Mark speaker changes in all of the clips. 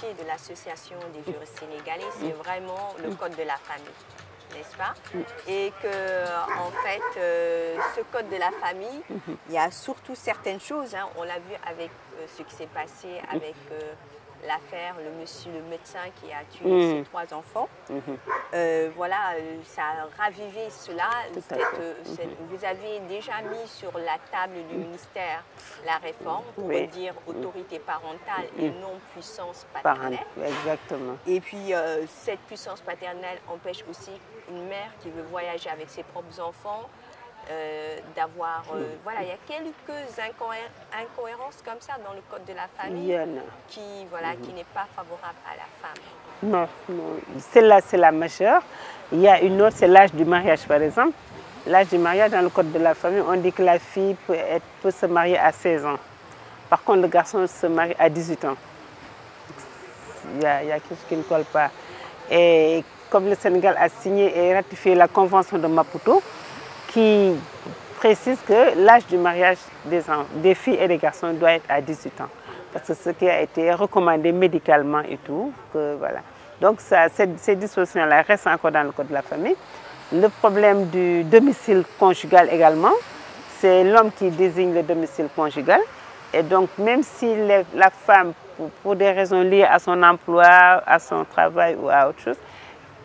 Speaker 1: métier de l'association des juristes sénégalais, c'est vraiment le code de la famille, n'est-ce pas? Et que, en fait, ce code de la famille, il y a surtout certaines choses, hein, on l'a vu avec ce qui s'est passé avec l'affaire, le médecin qui a tué ses 3 enfants. Voilà, ça a ravivé cela. Vous avez déjà mis sur la table du ministère la réforme pour dire autorité parentale et non puissance paternelle.
Speaker 2: Exactement.
Speaker 1: Et puis, cette puissance paternelle empêche aussi une mère qui veut voyager avec ses propres enfants d'avoir... voilà, il y a quelques incohérences comme ça dans le code de la famille qui, voilà, qui n'est pas favorable à la femme.
Speaker 2: Non, non. Celle-là, c'est la majeure. Il y a une autre, c'est l'âge du mariage, par exemple. L'âge du mariage, dans le code de la famille, on dit que la fille peut se marier à 16 ans. Par contre, le garçon se marie à 18 ans. Il y a quelque chose qui ne colle pas. Et comme le Sénégal a signé et ratifié la convention de Maputo, qui précise que l'âge du mariage des filles et des garçons doit être à 18 ans. Parce que ce qui a été recommandé médicalement et tout, que voilà. Donc ces dispositions-là restent encore dans le code de la famille. Le problème du domicile conjugal également, c'est l'homme qui désigne le domicile conjugal. Et donc même si la femme, pour des raisons liées à son emploi, à son travail ou à autre chose,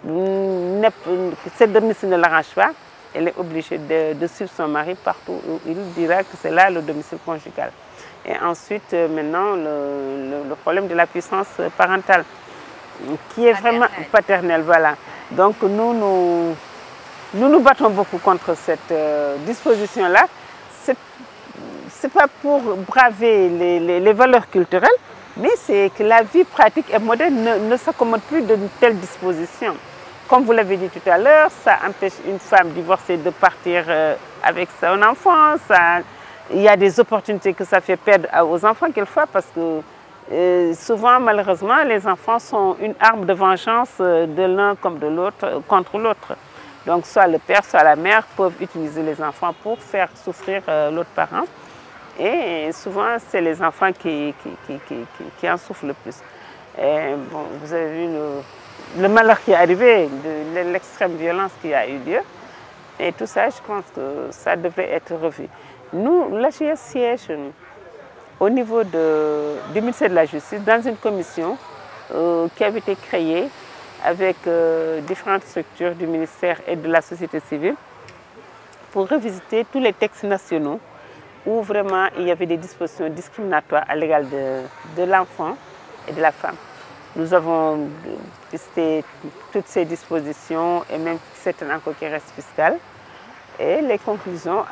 Speaker 2: ce domicile ne l'arrange pas, elle est obligée de suivre son mari partout où il dira que c'est là le domicile conjugal. Et ensuite, maintenant, le problème de la puissance parentale, qui est vraiment paternelle. Voilà. Donc nous nous battons beaucoup contre cette disposition-là. Ce n'est pas pour braver les valeurs culturelles, mais c'est que la vie pratique et moderne ne s'accommode plus de telles dispositions. Comme vous l'avez dit tout à l'heure, ça empêche une femme divorcée de partir avec son enfant. Il y a des opportunités que ça fait perdre aux enfants quelquefois parce que souvent, malheureusement, les enfants sont une arme de vengeance de l'un comme de l'autre, contre l'autre. Donc soit le père, soit la mère peuvent utiliser les enfants pour faire souffrir l'autre parent. Et souvent, c'est les enfants qui en souffrent le plus. Et, bon, vous avez vu le malheur qui est arrivé, l'extrême violence qui a eu lieu. Et tout ça, je pense que ça devrait être revu. Nous, l'AGS siège au niveau du ministère de la Justice dans une commission qui avait été créée avec différentes structures du ministère et de la société civile pour revisiter tous les textes nationaux où vraiment il y avait des dispositions discriminatoires à l'égard de l'enfant et de la femme. Nous avons visité toutes ces dispositions et même certaines encore qui restent fiscales. Et les conclusions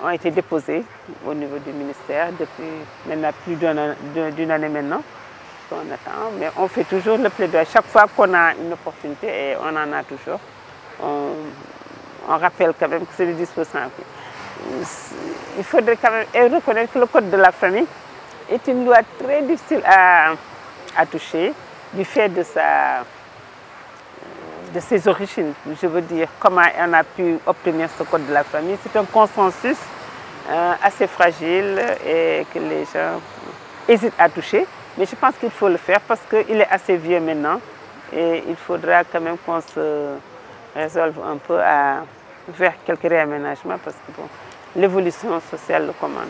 Speaker 2: ont été déposées au niveau du ministère depuis maintenant plus d'une année maintenant. On attend, mais on fait toujours le plaidoyer. Chaque fois qu'on a une opportunité, et on en a toujours, on rappelle quand même que c'est des dispositions. Il faudrait quand même reconnaître que le code de la famille est une loi très difficile à toucher du fait de ses origines. Je veux dire, comment on a pu obtenir ce code de la famille. C'est un consensus assez fragile et que les gens hésitent à toucher. Mais je pense qu'il faut le faire parce qu'il est assez vieux maintenant et il faudra quand même qu'on se résolve un peu vers quelques réaménagements parce que bon, l'évolution sociale le commande.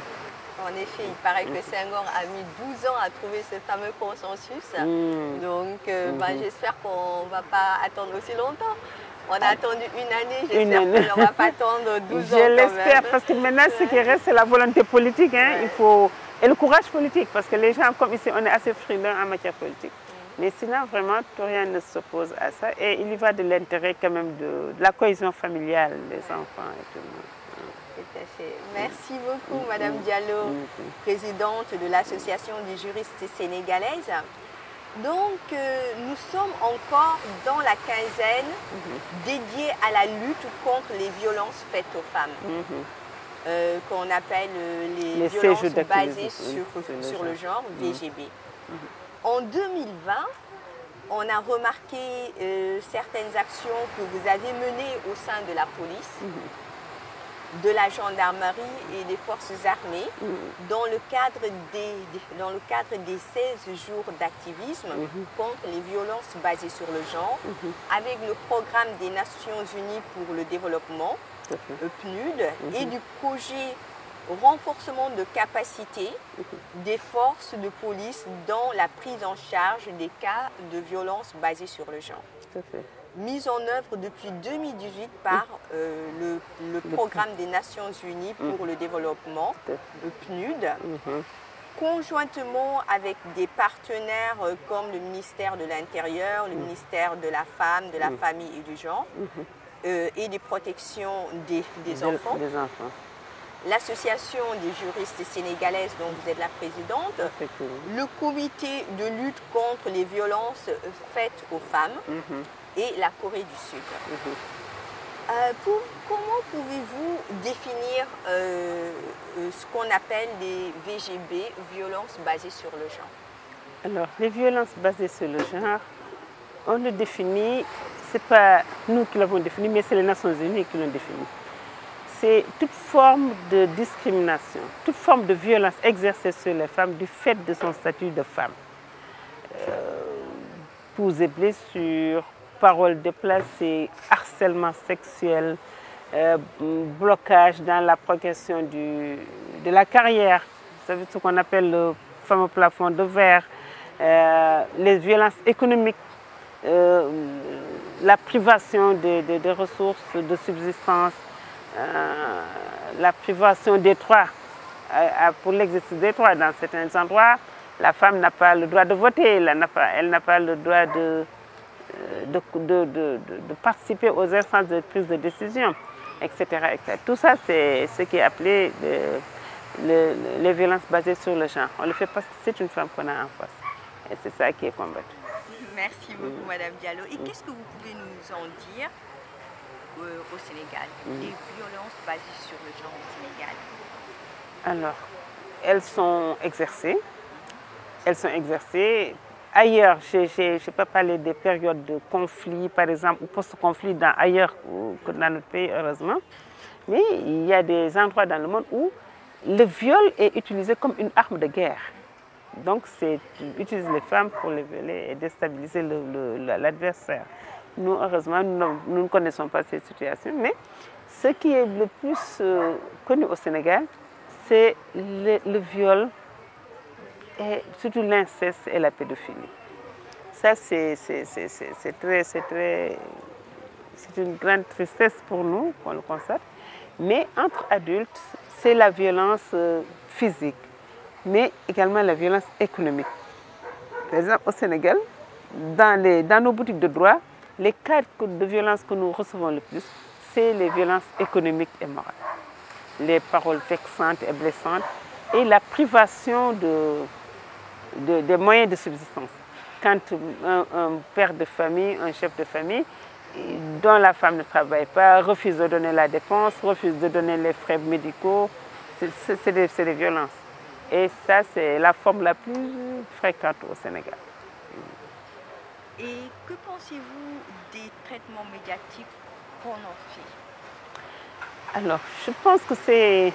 Speaker 1: En effet, il paraît que Senghor a mis 12 ans à trouver ce fameux consensus. Donc, j'espère qu'on ne va pas attendre aussi longtemps. On a attendu une année, j'espère qu'on ne va pas attendre 12 ans.
Speaker 2: Je l'espère parce que maintenant, ce qui reste, c'est la volonté politique. Hein. Il faut... Et le courage politique, parce que les gens, comme ici, on est assez frileux en matière politique. Mais sinon, vraiment, tout rien ne s'oppose à ça. Et il y va de l'intérêt quand même de la cohésion familiale des enfants et tout le monde.
Speaker 1: Tout à fait. Merci beaucoup, Madame Diallo, présidente de l'Association des juristes sénégalaises. Donc, nous sommes encore dans la quinzaine dédiée à la lutte contre les violences faites aux femmes. Qu'on appelle les violences basées sur le genre, VGB. En 2020, on a remarqué certaines actions que vous avez menées au sein de la police. de la gendarmerie et des forces armées dans le cadre des 16 jours d'activisme contre les violences basées sur le genre, avec le programme des Nations Unies pour le développement, PNUD, et du projet renforcement de capacité des forces de police dans la prise en charge des cas de violences basées sur le genre. Mise en œuvre depuis 2018 par le programme des Nations Unies pour le développement, le PNUD, conjointement avec des partenaires comme le ministère de l'Intérieur, le ministère de la Femme, de la Famille et du Genre, et des protections des enfants. L'association des juristes sénégalaises dont vous êtes la présidente, le comité de lutte contre les violences faites aux femmes et la Corée du Sud. Comment pouvez-vous définir ce qu'on appelle les VGB, violences basées sur le genre?
Speaker 2: Alors, les violences basées sur le genre, on le définit, ce n'est pas nous qui l'avons défini, mais c'est les Nations Unies qui l'ont défini. C'est toute forme de discrimination, toute forme de violence exercée sur les femmes du fait de son statut de femme. Coups et blessures, paroles déplacées, harcèlement sexuel, blocage dans la progression de la carrière, vous savez ce qu'on appelle le fameux plafond de verre, les violences économiques, la privation des ressources de subsistance, la privation des droits, pour l'exercice des droits dans certains endroits, la femme n'a pas le droit de voter, elle n'a pas le droit de participer aux instances de prise de décision, etc. etc. Tout ça, c'est ce qui est appelé les violences basées sur le genre. On le fait parce que c'est une femme qu'on a en face. Et c'est ça qui est combattu.
Speaker 1: Merci beaucoup, Madame Diallo. Et qu'est-ce que vous pouvez nous en dire au Sénégal, les violences basées sur le genre au Sénégal?
Speaker 2: Alors, elles sont exercées. Elles sont exercées. Ailleurs, je n'ai pas parlé des périodes de conflit, par exemple, ou post-conflit ailleurs que dans notre pays, heureusement. Mais il y a des endroits dans le monde où le viol est utilisé comme une arme de guerre. Donc, c'est utiliser les femmes pour les violer et déstabiliser l'adversaire. Nous, heureusement, nous ne connaissons pas cette situation, mais ce qui est le plus connu au Sénégal, c'est le viol, et surtout l'inceste et la pédophilie. Ça, c'est une grande tristesse pour nous, qu'on le constate. Mais entre adultes, c'est la violence physique, mais également la violence économique. Par exemple, au Sénégal, dans nos boutiques de droit, les cas de violence que nous recevons le plus, c'est les violences économiques et morales. Les paroles vexantes et blessantes et la privation des moyens de subsistance. Quand un père de famille, un chef de famille, dont la femme ne travaille pas, refuse de donner la dépense, refuse de donner les frais médicaux, c'est des violences. Et ça, c'est la forme la plus fréquente au Sénégal.
Speaker 1: Et que pensez-vous des traitements médiatiques qu'on en fait?
Speaker 2: Alors, je pense que c'est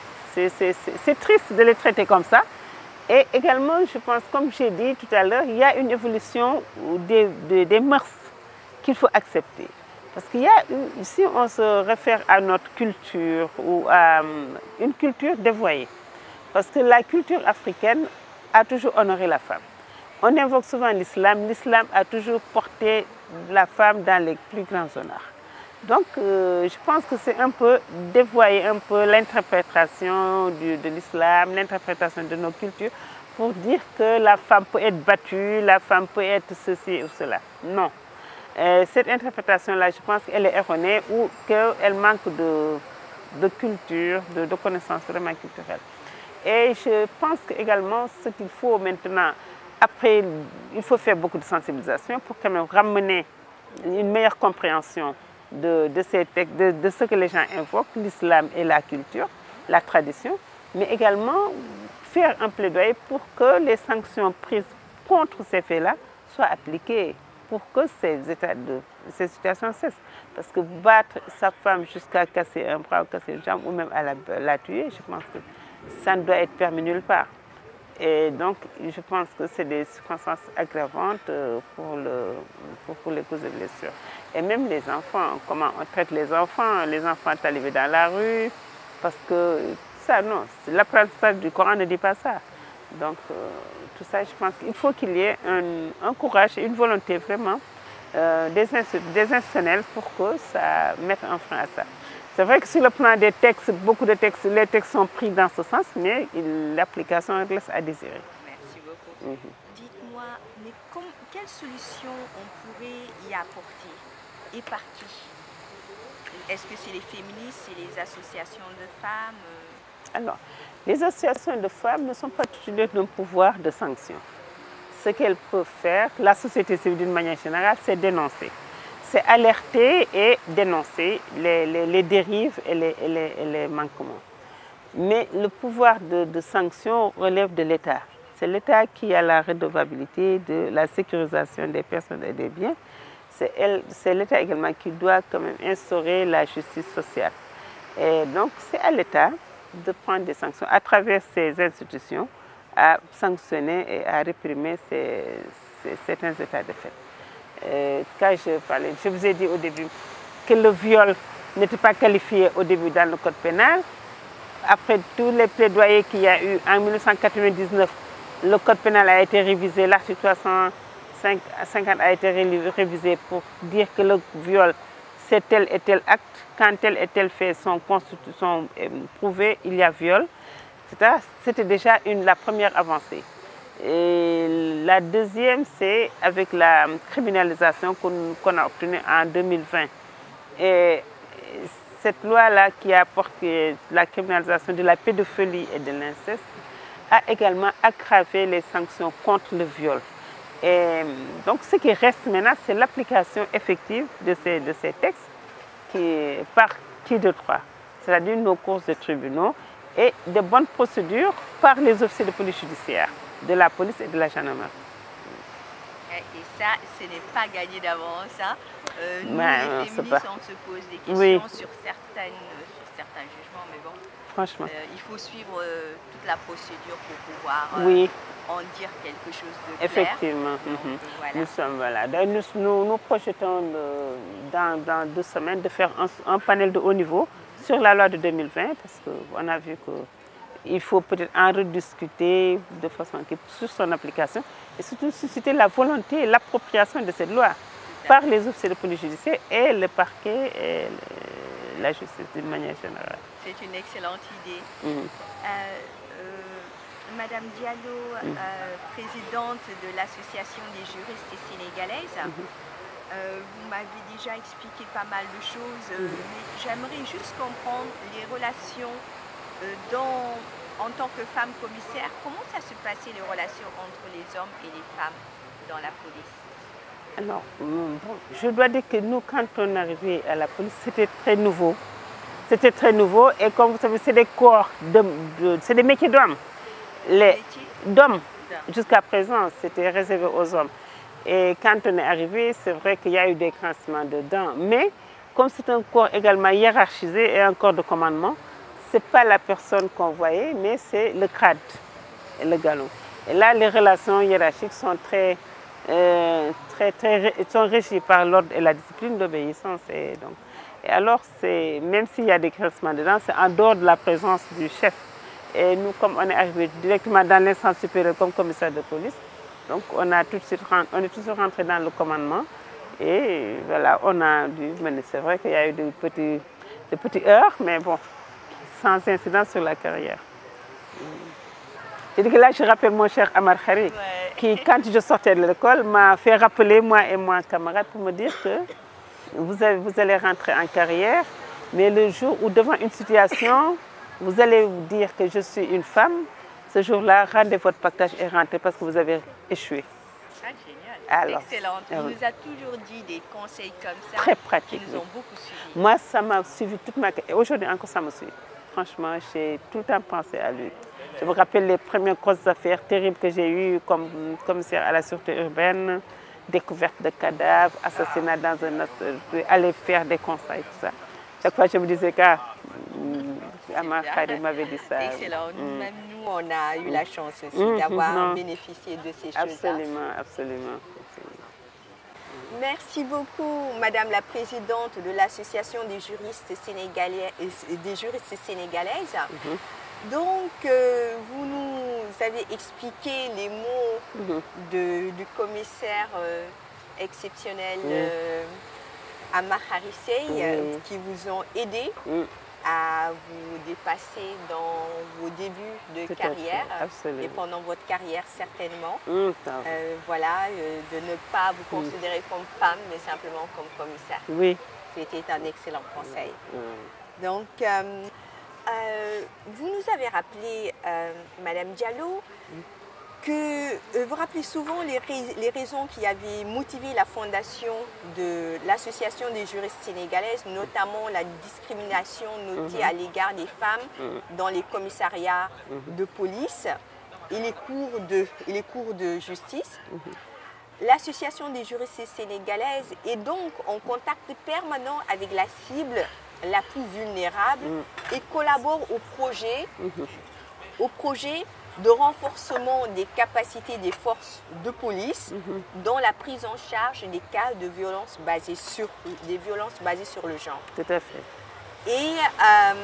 Speaker 2: triste de les traiter comme ça. Et également, je pense, comme j'ai dit tout à l'heure, il y a une évolution des mœurs qu'il faut accepter. Parce qu'il y a, ici, on se réfère à notre culture ou à une culture dévoyée. Parce que la culture africaine a toujours honoré la femme. On invoque souvent l'islam. L'islam a toujours porté la femme dans les plus grands honneurs. Donc, je pense que c'est un peu dévoyer un peu l'interprétation de l'islam, l'interprétation de nos cultures, pour dire que la femme peut être battue, la femme peut être ceci ou cela. Non. Cette interprétation-là, je pense qu'elle est erronée ou qu'elle manque de culture, de connaissances vraiment culturelles. Et je pense également ce qu'il faut maintenant, après, il faut faire beaucoup de sensibilisation pour quand même ramener une meilleure compréhension de ces textes, de ce que les gens invoquent, l'islam et la culture, la tradition, mais également faire un plaidoyer pour que les sanctions prises contre ces faits-là soient appliquées pour que ces situations cessent. Parce que battre sa femme jusqu'à casser un bras ou casser une jambe ou même à la tuer, je pense que ça ne doit être permis nulle part. Et donc, je pense que c'est des circonstances aggravantes pour les causes de blessures. Et même les enfants, comment on traite les enfants talibés dans la rue, parce que ça, non, l'apprentissage du Coran ne dit pas ça. Donc, tout ça, je pense qu'il faut qu'il y ait un courage et une volonté vraiment des institutionnels pour que ça mette un frein à ça. C'est vrai que sur le plan des textes, beaucoup de textes, les textes sont pris dans ce sens, mais l'application laisse à désirer.
Speaker 1: Merci beaucoup. Dites-moi, mais quelle solution on pourrait y apporter et par qui? Est-ce que c'est les féministes, c'est les associations de femmes?
Speaker 2: Alors, les associations de femmes ne sont pas titulaires d'un pouvoir de sanction. Ce qu'elles peuvent faire, la société civile d'une manière générale, c'est dénoncer. C'est alerter et dénoncer les dérives et les manquements. Mais le pouvoir de sanction relève de l'État. C'est l'État qui a la redevabilité de la sécurisation des personnes et des biens. C'est l'État également qui doit quand même instaurer la justice sociale. Et donc c'est à l'État de prendre des sanctions à travers ces institutions, à sanctionner et à réprimer certains états de fait. Quand je vous ai dit au début que le viol n'était pas qualifié au début dans le code pénal. Après tous les plaidoyers qu'il y a eu en 1999, le code pénal a été révisé, l'article 350 a été révisé pour dire que le viol c'est tel et tel acte. Quand tel et tel fait sont prouvés, il y a viol. C'était déjà la première avancée. Et la deuxième, c'est avec la criminalisation qu'on a obtenue en 2020. Et cette loi-là qui a apporté la criminalisation de la pédophilie et de l'inceste a également aggravé les sanctions contre le viol. Et donc ce qui reste maintenant, c'est l'application effective de ces textes par qui de droit, c'est-à-dire nos cours de tribunaux et de bonnes procédures par les officiers de police judiciaire, de la police et de la gendarmerie.
Speaker 1: Et ça, ce n'est pas gagné d'avance. Hein. Nous, les féministes, on se pose des questions sur certains jugements, mais bon,
Speaker 2: franchement,
Speaker 1: il faut suivre toute la procédure pour pouvoir en dire quelque chose de clair.
Speaker 2: Effectivement.
Speaker 1: Donc, voilà.
Speaker 2: Nous sommes voilà. Nous projetons dans 2 semaines de faire un panel de haut niveau sur la loi de 2020 parce qu'on a vu qu'il faut peut-être en rediscuter de façon sur son application et surtout susciter la volonté et l'appropriation de cette loi par les officiers de police judiciaire et le parquet et la justice d'une manière générale.
Speaker 1: C'est une excellente idée. Madame Diallo, présidente de l'Association des juristes sénégalaises, vous m'avez déjà expliqué pas mal de choses, mais j'aimerais juste comprendre les relations en tant que femme commissaire. Comment ça se passait les relations entre les hommes et les femmes dans la police?
Speaker 2: Alors, je dois dire que nous, quand on arrivait à la police, c'était très nouveau. C'était très nouveau et comme vous savez, c'est des corps, c'est des métiers d'hommes. D'hommes, jusqu'à présent, c'était réservé aux hommes. Et quand on est arrivé, c'est vrai qu'il y a eu des grincements dedans. Mais comme c'est un corps également hiérarchisé et un corps de commandement, ce n'est pas la personne qu'on voyait, mais c'est le grade et le galon. Et là, les relations hiérarchiques sont sont régies par l'ordre et la discipline d'obéissance. Et alors, même s'il y a des grincements dedans, c'est en dehors de la présence du chef. Et nous, comme on est arrivé directement dans l'instance supérieure comme commissaire de police, donc on est tout de suite rentré dans le commandement. Et voilà, on a dû mener. C'est vrai qu'il y a eu de petits heurts, mais bon, sans incidence sur la carrière. C'est-à-dire que là, je rappelle mon cher Amar Khari, qui, quand je sortais de l'école, m'a fait rappeler, moi et mon camarade, pour me dire que vous allez rentrer en carrière, mais le jour où, devant une situation, vous allez vous dire que je suis une femme, ce jour-là, rendez votre pactage et rentrez parce que vous avez échoué.
Speaker 1: Ah, génial. Alors, excellent. Il nous a toujours dit des conseils comme ça.
Speaker 2: Très pratiques.
Speaker 1: Qui nous ont beaucoup suivis.
Speaker 2: Moi, ça m'a suivi toute ma carrière. Et aujourd'hui encore, ça me suit. Franchement, j'ai tout le temps pensé à lui. Je me rappelle les premières grosses affaires terribles que j'ai eues comme commissaire à la sûreté urbaine. découverte de cadavres, assassinat dans un ascenseur, aller faire des conseils, tout ça. Chaque fois, je me disais Amar m'avait dit ça.
Speaker 1: Excellent. Même nous, on a eu la chance aussi d'avoir bénéficié de ces choses-là.
Speaker 2: Absolument, absolument.
Speaker 1: Merci beaucoup, Madame la Présidente de l'Association des juristes sénégalaises. Donc, vous nous avez expliqué les mots du commissaire exceptionnel Amar Harissey qui vous ont aidé à vous dépasser dans vos débuts de carrière et pendant votre carrière certainement. Voilà, de ne pas vous considérer comme femme, mais simplement comme commissaire.
Speaker 2: Oui.
Speaker 1: C'était un excellent conseil. Donc, vous nous avez rappelé, Madame Diallo, que vous rappelez souvent les raisons qui avaient motivé la fondation de l'Association des juristes sénégalaises, notamment la discrimination notée à l'égard des femmes dans les commissariats de police et les cours de justice. L'Association des juristes sénégalaises est donc en contact permanent avec la cible la plus vulnérable et collabore au projet de renforcement des capacités des forces de police dans la prise en charge des cas de violences basées sur le genre.
Speaker 2: Tout à fait.
Speaker 1: Et à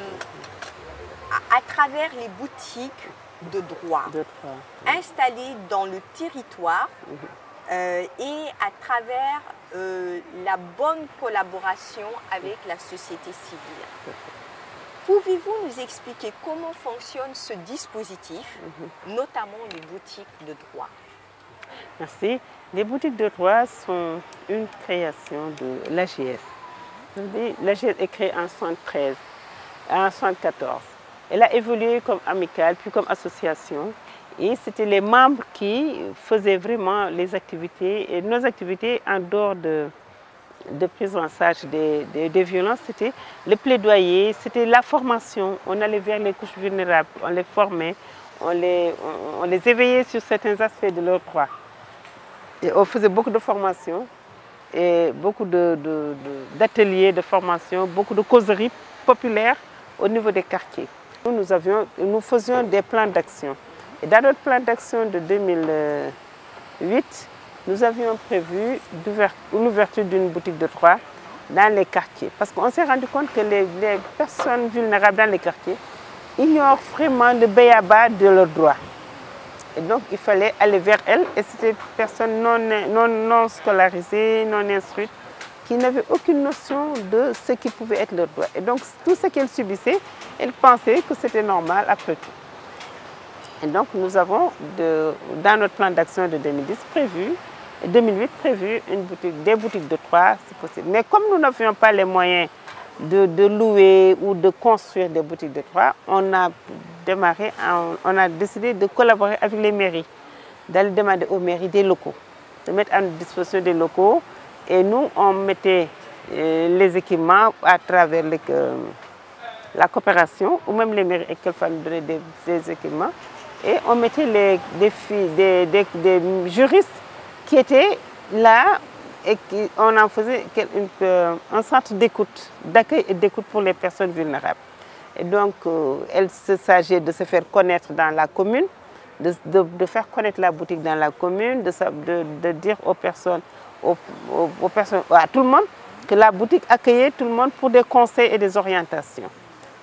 Speaker 1: travers les boutiques de droit installées dans le territoire et à travers la bonne collaboration avec la société civile. Pouvez-vous nous expliquer comment fonctionne ce dispositif, notamment les boutiques de droit?
Speaker 2: Merci. Les boutiques de droit sont une création de l'AGS. L'AGS est créée en 1973, en 1974. Elle a évolué comme amicale, puis comme association. Et c'était les membres qui faisaient vraiment les activités, et nos activités en dehors de prise en charge des violences, c'était le plaidoyer, c'était la formation. On allait vers les couches vulnérables, on les formait, on les éveillait sur certains aspects de leurs droits. Et on faisait beaucoup de formations, et beaucoup d'ateliers de formation, beaucoup de causeries populaires au niveau des quartiers. Nous faisions des plans d'action. Et dans notre plan d'action de 2008, nous avions prévu l'ouverture d'une boutique de droit dans les quartiers. Parce qu'on s'est rendu compte que les personnes vulnérables dans les quartiers ignorent vraiment le béaba de leurs droits. Et donc, il fallait aller vers elles. Et c'était des personnes non scolarisées, non instruites, qui n'avaient aucune notion de ce qui pouvait être leurs droits. Et donc, tout ce qu'elles subissaient, elles pensaient que c'était normal après tout. Et donc, nous avons, dans notre plan d'action de 2008, prévu des boutiques de droit, si possible. Mais comme nous n'avions pas les moyens de louer ou de construire des boutiques de droit, on a décidé de collaborer avec les mairies, d'aller demander aux mairies des locaux, de mettre à notre disposition des locaux. Et nous, on mettait les équipements à travers la coopération, ou même les mairies et qu'elles nous donnaient des équipements. Et on mettait des juristes qui étaient là et on en faisait un centre d'écoute, d'accueil et d'écoute pour les personnes vulnérables. Et donc, elle s'agit de se faire connaître dans la commune, de faire connaître la boutique dans la commune, de dire aux personnes, à tout le monde, que la boutique accueillait tout le monde pour des conseils et des orientations.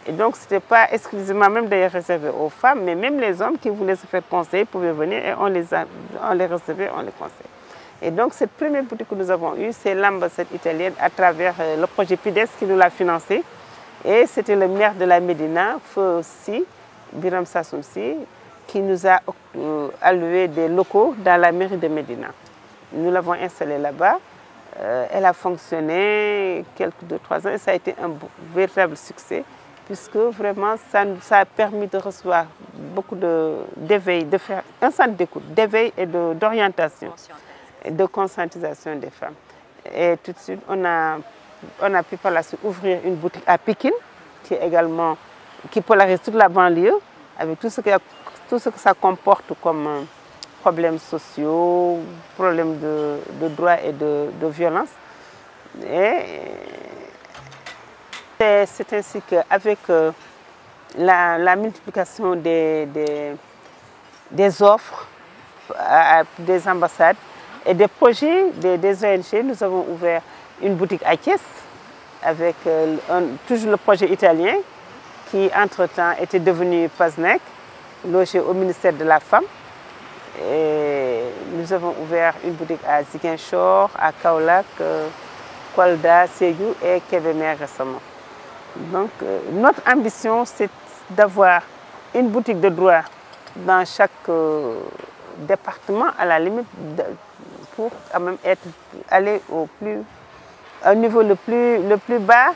Speaker 2: Et donc, ce n'était pas exclusivement même d'ailleurs réservé aux femmes, mais même les hommes qui voulaient se faire conseiller pouvaient venir et on les recevait, on les conseillait. Et donc, cette première boutique que nous avons eue, c'est l'ambassade italienne à travers le projet PIDES qui nous l'a financé. Et c'était le maire de la Médina, Feu Si, Biram Sassoumsi, qui nous a alloué des locaux dans la mairie de Médina. Nous l'avons installée là-bas. Elle a fonctionné quelques 2-3 ans et ça a été un véritable succès, puisque vraiment ça a permis de recevoir beaucoup d'éveil, de faire un centre d'écoute, d'éveil et d'orientation, et de conscientisation des femmes. Et tout de suite, on a pu par la suite ouvrir une boutique à Pékin, qui polarise toute la banlieue, avec tout ce que ça comporte comme problèmes sociaux, problèmes de droit et de violence. Et c'est ainsi qu'avec la multiplication des offres des ambassades et des projets des ONG, nous avons ouvert une boutique à Thiès avec toujours le projet italien qui entre-temps était devenu PASNEC, logé au ministère de la Femme. Et nous avons ouvert une boutique à Ziguinchor, à Kaolack, Kolda, Sédhiou et Kébémer récemment. Donc notre ambition, c'est d'avoir une boutique de droit dans chaque département, à la limite, pour quand même aller au niveau le plus bas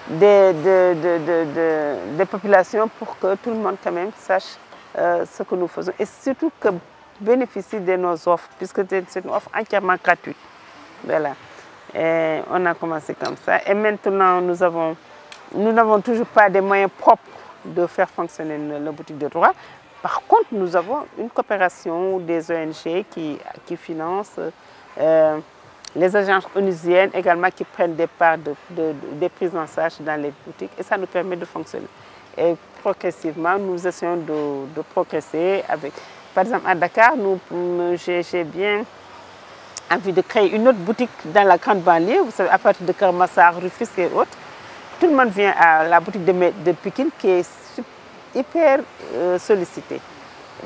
Speaker 2: des populations, pour que tout le monde quand même sache ce que nous faisons et surtout que bénéficie de nos offres, puisque c'est une offre entièrement gratuite. Voilà. Et on a commencé comme ça. Et maintenant, nous n'avons toujours pas des moyens propres de faire fonctionner la boutique de droit. Par contre, nous avons une coopération des ONG qui financent, les agences onusiennes également qui prennent des parts des prises en charge dans les boutiques, et ça nous permet de fonctionner. Et progressivement, nous essayons de progresser avec... Par exemple, à Dakar, j'ai bien envie de créer une autre boutique dans la grande banlieue, vous savez, à partir de Kermassar, Rufisque et autres. Tout le monde vient à la boutique de Pikine qui est hyper sollicitée.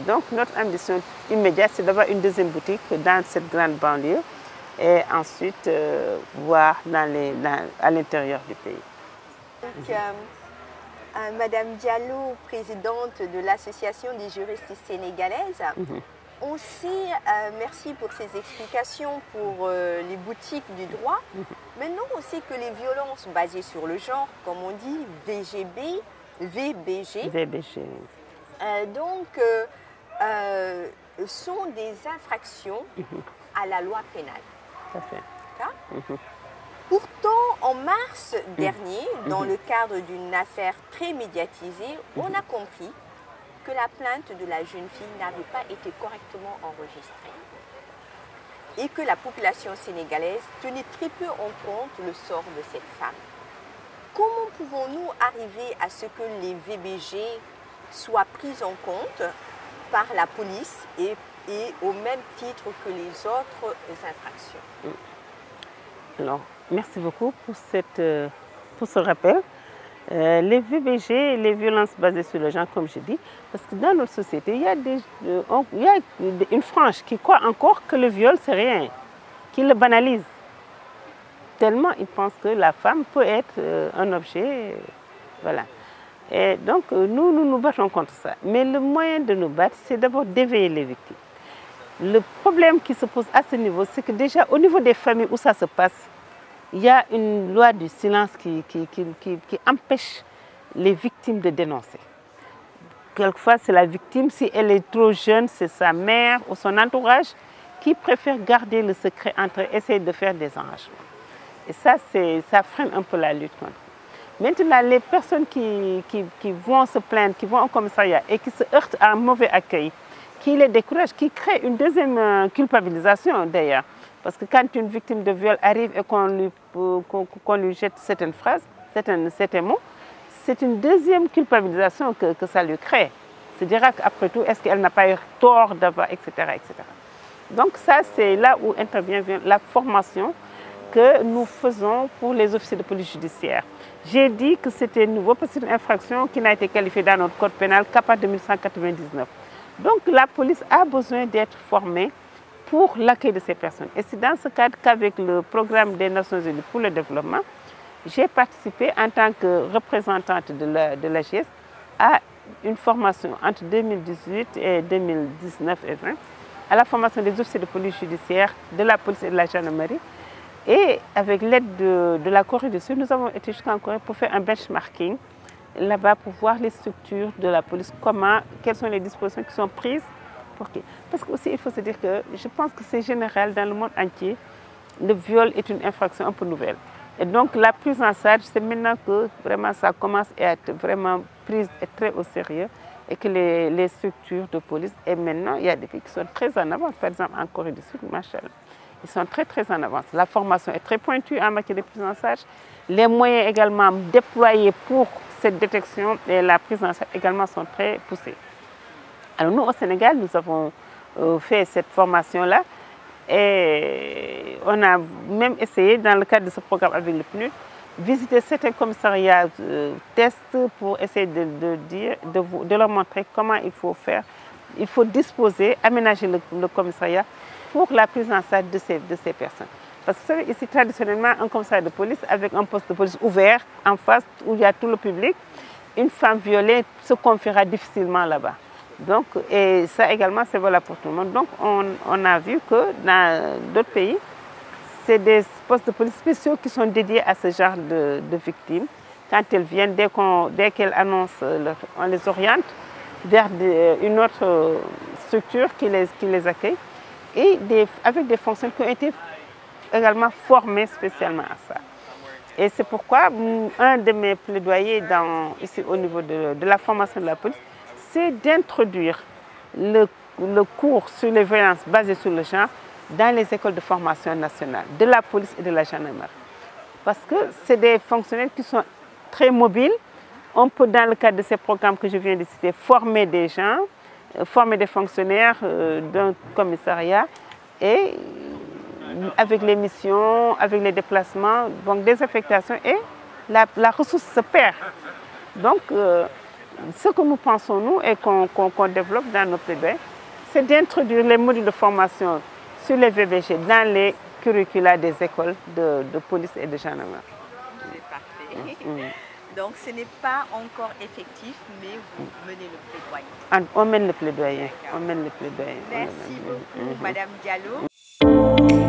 Speaker 2: Donc notre ambition immédiate, c'est d'avoir une deuxième boutique dans cette grande banlieue et ensuite voir à l'intérieur du pays.
Speaker 1: Donc, Madame Diallo, présidente de l'Association des juristes sénégalaises, on sait, merci pour ces explications pour les boutiques du droit. Maintenant, on sait que les violences basées sur le genre, comme on dit, VBG, sont des infractions à la loi pénale.
Speaker 2: Tout à fait.
Speaker 1: Pourtant, en mars dernier, dans le cadre d'une affaire très médiatisée, on a compris que la plainte de la jeune fille n'avait pas été correctement enregistrée et que la population sénégalaise tenait très peu en compte le sort de cette femme. Comment pouvons-nous arriver à ce que les VBG soient pris en compte par la police et au même titre que les autres infractions?
Speaker 2: Alors, merci beaucoup pour ce rappel. Les VBG, les violences basées sur le genre, comme je dis, parce que dans notre société, il y a une frange qui croit encore que le viol, c'est rien, qui le banalise. Tellement ils pensent que la femme peut être un objet, voilà. Et donc, nous battons contre ça. Mais le moyen de nous battre, c'est d'abord d'éveiller les victimes. Le problème qui se pose à ce niveau, c'est que déjà, au niveau des familles où ça se passe, il y a une loi du silence qui empêche les victimes de dénoncer. Quelquefois, c'est la victime, si elle est trop jeune, c'est sa mère ou son entourage qui préfère garder le secret entre eux, essayer de faire des arrangements. Et ça freine un peu la lutte contre. Maintenant, les personnes qui vont se plaindre, qui vont au commissariat et qui se heurtent à un mauvais accueil, qui les découragent, qui créent une deuxième culpabilisation d'ailleurs. Parce que quand une victime de viol arrive et qu'on lui jette certaines phrases, certains mots, c'est une deuxième culpabilisation que ça lui crée. C'est-à-dire qu'après tout, est-ce qu'elle n'a pas eu tort d'avoir, etc., etc. Donc ça, c'est là où intervient la formation que nous faisons pour les officiers de police judiciaire. J'ai dit que c'était nouveau parce que c'est une infraction qui n'a été qualifiée dans notre code pénal qu'à partir de 1999. Donc la police a besoin d'être formée pour l'accueil de ces personnes. Et c'est dans ce cadre qu'avec le programme des Nations Unies pour le développement, j'ai participé en tant que représentante de l'AGS à une formation entre 2018 et 2019 et 20 à la formation des officiers de police judiciaire, de la police et de la gendarmerie. Et avec l'aide de la Corée du Sud, nous avons été jusqu'en Corée pour faire un benchmarking là-bas pour voir les structures de la police, quelles sont les dispositions qui sont prises. Parce que aussi, il faut se dire que je pense que c'est général dans le monde entier. Le viol est une infraction un peu nouvelle. Et donc la prise en charge, c'est maintenant que vraiment ça commence à être vraiment prise très au sérieux. et que les structures de police, et maintenant il y a des pays qui sont très en avance, par exemple en Corée du Sud, machallah. Ils sont très en avance. La formation est très pointue en matière de prise en charge. Les moyens également déployés pour cette détection et la prise en charge également sont très poussés. Alors nous au Sénégal, nous avons fait cette formation-là et on a même essayé dans le cadre de ce programme avec le PNUD, visiter certains commissariats tests pour essayer de leur montrer comment il faut faire. Il faut disposer, aménager le commissariat pour la prise en charge de ces personnes. Parce que vous savez, ici, traditionnellement, un commissariat de police avec un poste de police ouvert en face où il y a tout le public, une femme violée se confiera difficilement là-bas. Donc, et ça également, c'est valable pour tout le monde. Donc, on a vu que dans d'autres pays, c'est des postes de police spéciaux qui sont dédiés à ce genre de victimes. Quand elles viennent, dès qu'elles annoncent, on les oriente vers une autre structure qui les accueille. Et avec des fonctionnaires qui ont été également formés spécialement à ça. Et c'est pourquoi un de mes plaidoyers ici au niveau de la formation de la police, c'est d'introduire le cours sur les violences basées sur le genre dans les écoles de formation nationale, de la police et de la gendarmerie. Parce que c'est des fonctionnaires qui sont très mobiles. On peut, dans le cadre de ces programmes que je viens de citer, former des gens, former des fonctionnaires d'un commissariat et avec les missions, avec les déplacements, donc des affectations et la ressource se perd. Donc, ce que nous pensons, nous, et qu'on développe dans nos plaidoyers, c'est d'introduire les modules de formation sur les VBG dans les curricula des écoles de police et de gendarmerie.
Speaker 1: C'est parfait. Donc ce n'est pas encore effectif, mais vous menez le plaidoyer.
Speaker 2: On mène le plaidoyer. On mène le plaidoyer.
Speaker 1: Merci beaucoup, Madame Diallo.